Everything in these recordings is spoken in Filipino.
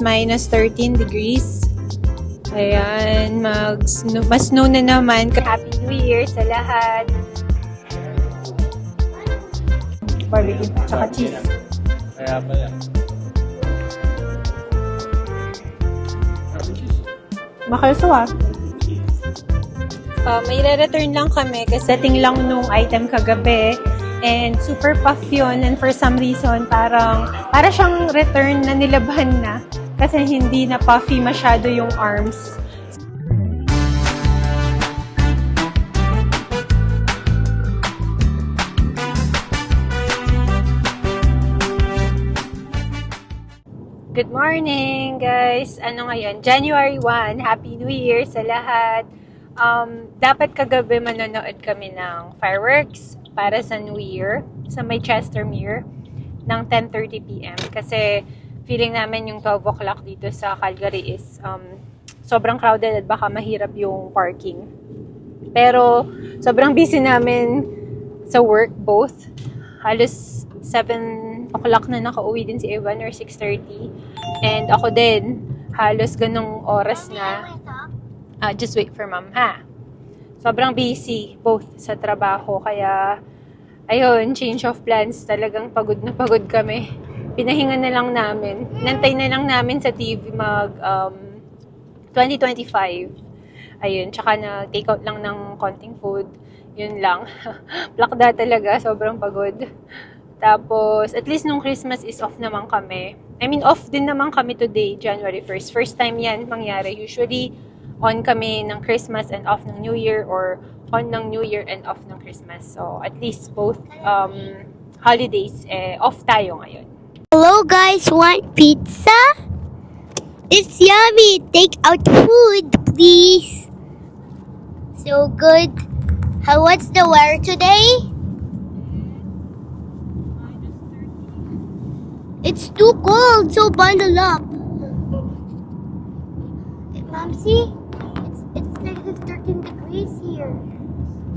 minus 13 degrees. Ayan, mas-snow na naman. Happy New Year sa lahat. Barbecue, tsaka cheese. Kaya pala. Makalso ah. May re-return lang kami kasi dating lang nung item kagabi. And super puff yun. And for some reason, para siyang return na nilabhan na. Kasi hindi na puffy masyado yung arms. Good morning, guys! Ano ngayon? January 1. Happy New Year sa lahat! Dapat kagabi manonood kami ng fireworks para sa New Year sa may Chestermere ng 10:30 p.m. Kasi feeling namin yung 12 o'clock dito sa Calgary is sobrang crowded at baka mahirap yung parking. Pero sobrang busy namin sa work both. Halos 7 o'clock na nakauwi din si Evan or 6:30. And ako din, halos ganong oras na. Just wait for mom, ha? Sobrang busy both sa trabaho. Kaya, ayun, change of plans. Talagang pagod na pagod kami. Pinahinga na lang namin. Nantay na lang namin sa TV 2025. Ayun, tsaka na take out lang ng konting food. Yun lang. Plakda talaga, sobrang pagod. Tapos, at least nung Christmas is off naman kami. I mean, off din naman kami today, January 1st. First time yan mangyari. Usually, on kami ng Christmas and off ng New Year or on ng New Year and off ng Christmas. So, at least both holidays, off tayo ngayon. Hello guys, want pizza? It's yummy. Take out food, please. So good. What's the weather today? It's too cold, so bundle up. Mom, see? It's negative 13 degrees here.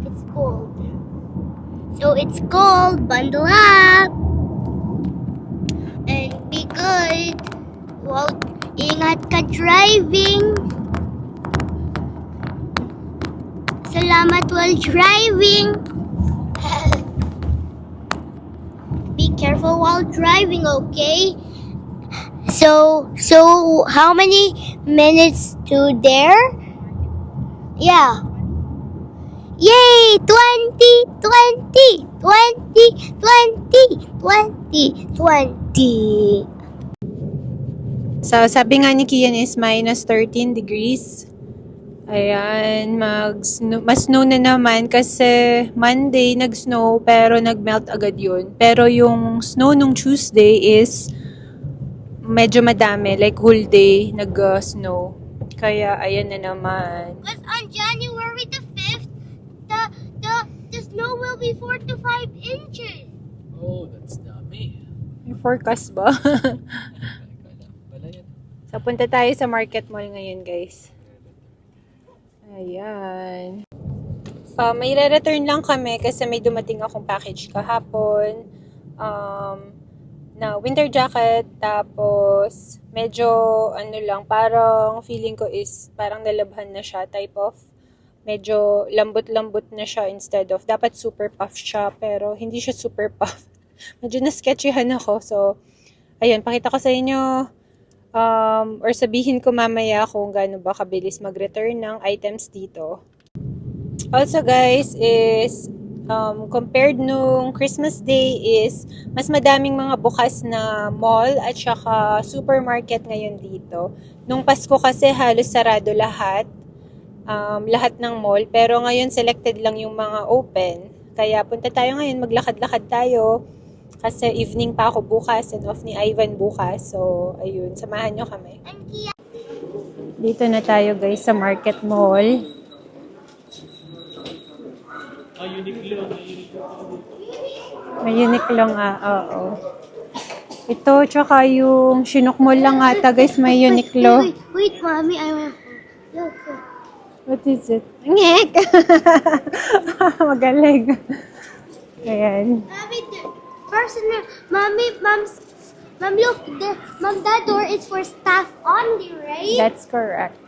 It's cold. So it's cold, bundle up. And be good. Well, ingat ka driving. Salamat while driving. Be careful while driving, okay? So how many minutes to there? Yeah. Yay! 20. So, sabi nga ni Kian is minus 13 degrees. Ayan, mas-snow na naman kasi Monday nag-snow pero nag-melt agad yun. Pero yung snow nung Tuesday is medyo madami, like whole day nag-snow. Kaya ayan na naman. But on January the 5th, the snow will be 4 to 5 inches. Oh, that's dummy. May forecast ba? So, punta tayo sa market mall ngayon, guys. Ayan. May re-return lang kami kasi may dumating akong package kahapon. Na winter jacket, tapos medyo parang feeling ko is parang nalabhan na siya, type of medyo lambot-lambot na siya instead of dapat super puff siya, pero hindi siya super puff. Medyo na-sketchyhan ako, so ayun, pakita ko sa inyo or sabihin ko mamaya kung gaano ba kabilis mag-return ng items dito. Also guys is compared nung Christmas Day is mas madaming mga bukas na mall at saka supermarket ngayon dito. Nung Pasko kasi halos sarado lahat ng mall, pero ngayon selected lang yung mga open. Kaya punta tayo ngayon, maglakad-lakad tayo kasi evening pa ako bukas and off ni Ivan bukas. So ayun, samahan nyo kami. Dito na tayo guys sa Market Mall. May Uniqlo nga, oo. Ito, tsaka yung Chinook Mall lang ata, guys, may Uniqlo. Wait, mommy, I want. Look. What is it? Ngek! Magaling. Ayan. Mommy, mom's Mom, look, that door is for staff only, right? That's correct.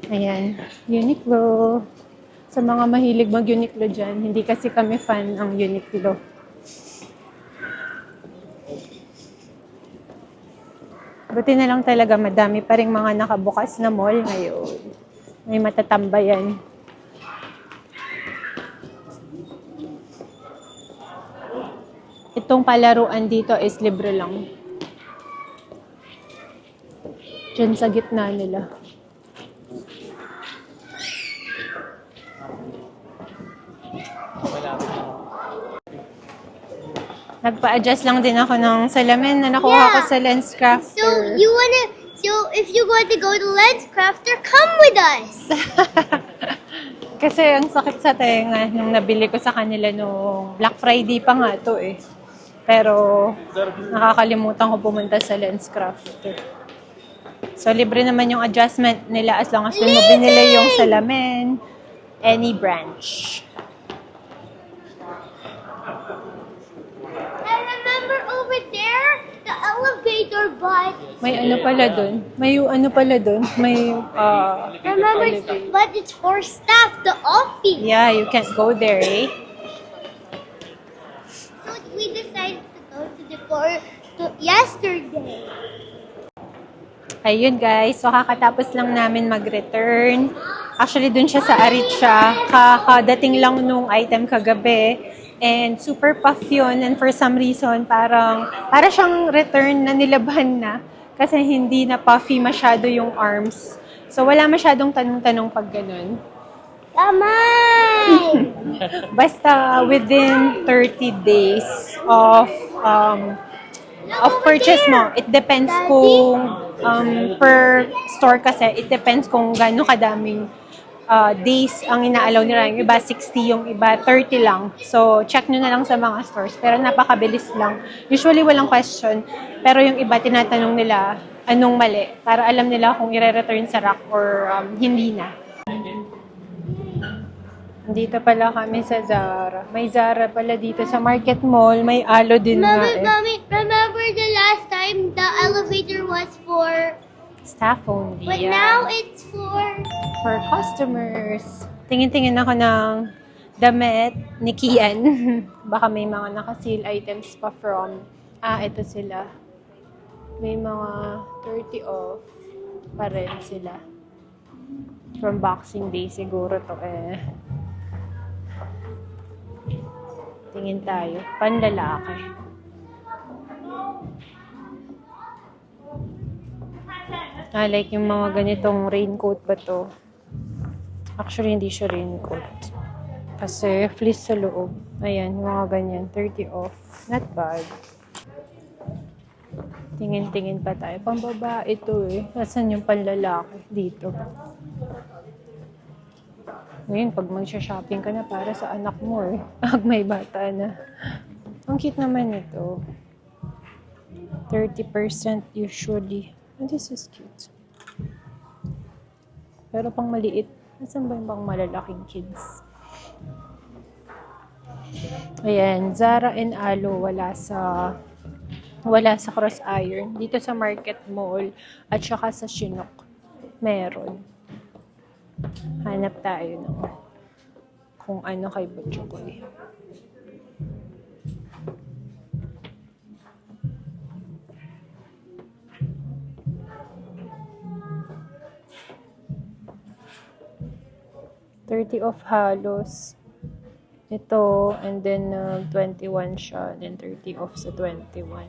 Ayan, Uniqlo. Sa mga mahilig mag-Uniqlo dyan, hindi kasi kami fan ng Uniqlo. Buti na lang talaga madami pa rin mga nakabukas na mall ngayon. May matatambayan. Itong palaruan dito is libre lang. Diyan sa gitna nila. Nagpa-adjust lang din ako ng salamin na nakuha Yeah. ko sa Lens Crafter. So if you want to go to Lens Crafter, come with us. Kasi ang sakit sa tenga nung nabili ko sa kanila nung Black Friday pa nga to eh. Pero nakakalimutan ko pumunta sa Lens Crafter. So libre naman yung adjustment nila as long as dun mo binili yung salamin, any branch. I remember over there, the elevator bus. May ano pala dun? May ano pala dun? May Remember, but it's for staff, the office. yeah, you can't go there eh. So we decided to go to the floor yesterday. Ayun guys, so kakatapos lang namin mag-return. Actually, dun siya sa Aritzia. Kakadating lang nung item kagabi. And super puff yun. And for some reason, para siyang return na nilabhan na. Kasi hindi na puffy masyado yung arms. So wala masyadong tanong-tanong pag ganun. Kamay! Basta within 30 days of purchase mo. It depends kung per store kasi, it depends kung gaano kadaming days ang inaalaw nila. Yung iba 60, yung iba 30 lang. So, check nyo na lang sa mga stores. Pero napakabilis lang. Usually, walang question. Pero yung iba, tinatanong nila anong mali para alam nila kung i-return sa rack or hindi na. Dito pala kami sa Zara. May Zara pala dito sa Market Mall. May Alo din nga eh. Mommy, remember the last time the elevator was for, Staff only. but yeah. now it's For customers. Tingin-tingin ako ng damit ni Kian. Baka may mga naka-sale items pa from, ito sila. May mga 30 off pa rin sila. From Boxing Day siguro to eh. Tingin tayo. Panlalaki. Like yung mga ganitong raincoat ba to? Actually, hindi siya raincoat. Kasi fleece sa loob. Ayan, mga ganyan. 30 off. Not bad. Tingin-tingin pa tayo. Pambaba ito eh. Nasaan yung panlalaki? Dito. Ngayon, pag magsha-shopping ka na para sa anak mo eh. Pag may bata na. Ang cute naman ito. 30% usually. Oh, this is cute. Pero pang maliit. Nasaan ba yung pang malalaking kids? Ayan. Zara and Alo. Wala sa Cross Iron. Dito sa Market Mall. At saka sa Chinook. Meron. Hanap tayo ng kung ano kay Butchokoy. $30 off halos. Ito, and then 21 siya, then 30 off sa 21.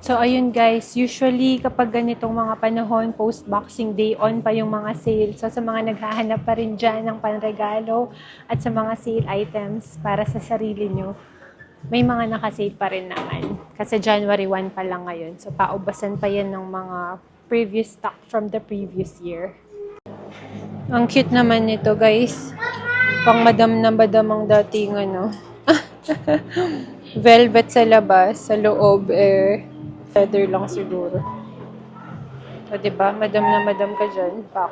So, ayun guys, usually kapag ganitong mga panahon, post-Boxing Day, on pa yung mga sale. So, sa mga naghahanap pa rin dyan ng panregalo at sa mga sale items para sa sarili nyo, may mga nakasale pa rin naman. Kasi January 1 pa lang ngayon. So, paubasan pa yan ng mga previous stock from the previous year. Ang cute naman nito guys. Pang madam na madam ang dating ano. Velvet sa labas, sa loob feather lang siguro. O diba, madam na madam ka dyan. Pak.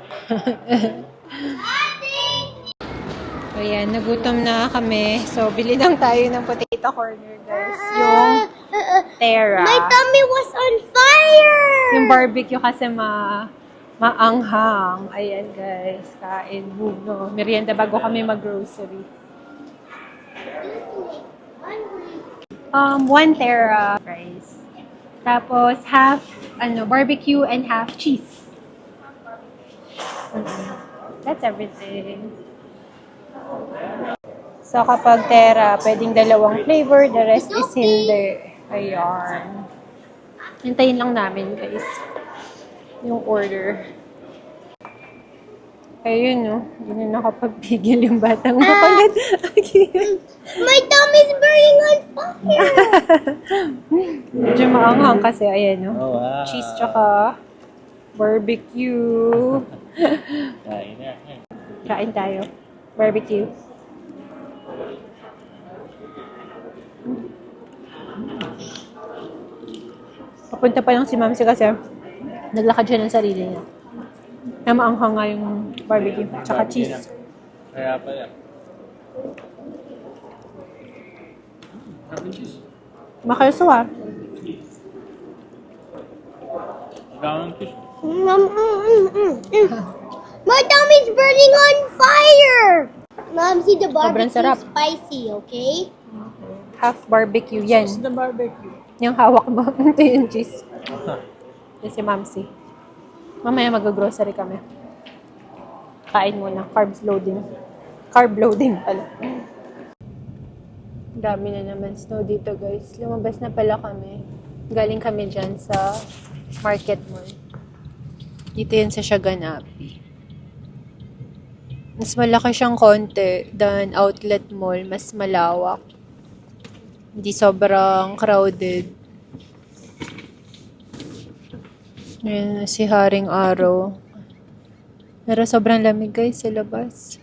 Ayan, nagutom na kami. So, bili lang tayo ng potato corner guys. Yung Tera. My tummy was on fire! Yung barbecue kasi maanghang. Ayan guys, kain muna. Merienda bago kami mag-grocery. 1 tera fries. Tapos half barbecue and half cheese. That's everything. So kapag tera, pwedeng dalawang flavor, the rest is hindi. Ayan. Hintayin lang namin guys yung order. Ayun, no? Hindi na nakapagpigil yung batang makulit. My tummy's burning on fire! Medyo maanghang kasi, ayan, no? Oh, wow. Cheese tsaka barbecue. Kain na. Kain tayo. Barbecue. Papunta pa lang si Mamsi kasi naglakad siya ng sarili niya. Na maanghang nga yung barbecue. Tsaka cheese. Kaya pala. Mac and cheese. Makalso ah. Mac cheese. My tummy's burning on fire! Mom, see the Sobrang barbecue sarap. spicy, okay? Half barbecue yan. The barbecue. Yung hawak mo. Ito yung cheese. Yan si Mamsi. Mamaya mag-grocery kami. Kain muna. Carbs loading. Carb loading pala. Dami na naman snow dito guys. Lumabas na pala kami. Galing kami dyan sa market mall. Dito yun sa Siaganapi. Mas malaki siyang konti than outlet mall. Mas malawak. Hindi sobrang crowded. Ayan, si Haring Araw. Pero sobrang lamig guys sa labas.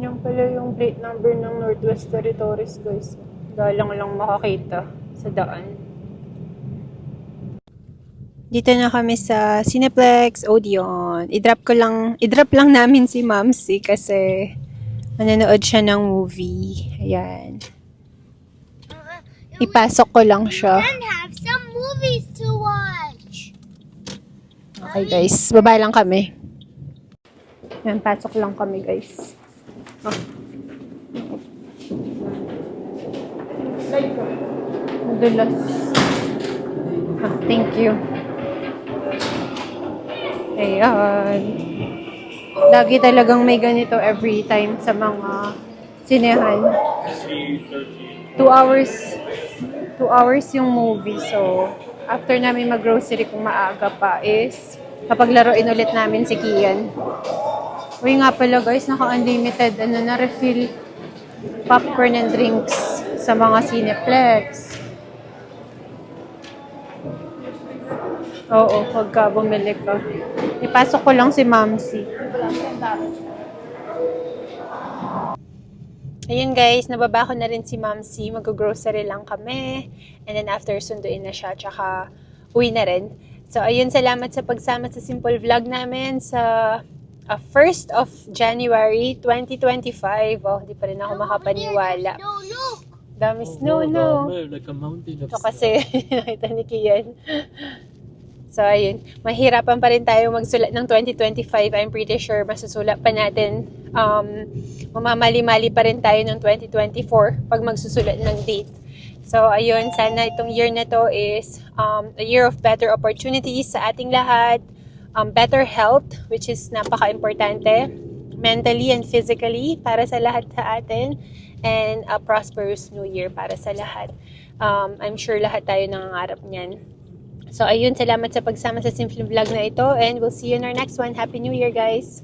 Yan pala yung plate number ng Northwest Territories guys. Galang lang makakita sa daan. Dito na kami sa Cineplex Odeon. I-drop lang namin si Mamsi kasi manonood siya ng movie. Ayan. Ipasok ko lang siya. And have some movies to watch. Okay guys, baba lang kami. Ayan, pasok lang kami guys. Madulas. Thank you. Ayan. Lagi talagang may ganito every time sa mga sinehan. 2 hours yung movie. So, after namin mag-grocery kung maaga pa is kapaglaruin ulit namin si Kian. Uy nga pala guys, naka-unlimited na refill popcorn and drinks sa mga Cineplex. Oo, pagka bumili ka. Ipasok ko lang si Mamsi. Ayun guys, nababa ko na rin si Mamsi. Mag-grocery lang kami. And then after, sunduin na siya. Tsaka uwi na rin. So ayun, salamat sa pagsama sa simple vlog namin sa 1st of January 2025. Oh, di pa rin ako makapaniwala. No, look! Dami snow, no? Like a mountain of Ito kasi, nakita ni Kian. So, ayun. Mahirapan pa rin tayo magsulat ng 2025. I'm pretty sure masusulat pa natin. Mamamali-mali pa rin tayo ng 2024 pag magsusulat ng date. So, ayun. Sana itong year na to is a year of better opportunities sa ating lahat. Better health, which is napaka-importante. Mentally and physically para sa lahat sa atin. And a prosperous new year para sa lahat. I'm sure lahat tayo nangangarap niyan. So, ayun, salamat sa pagsama sa simple vlog na ito and we'll see you in our next one. Happy New Year, guys!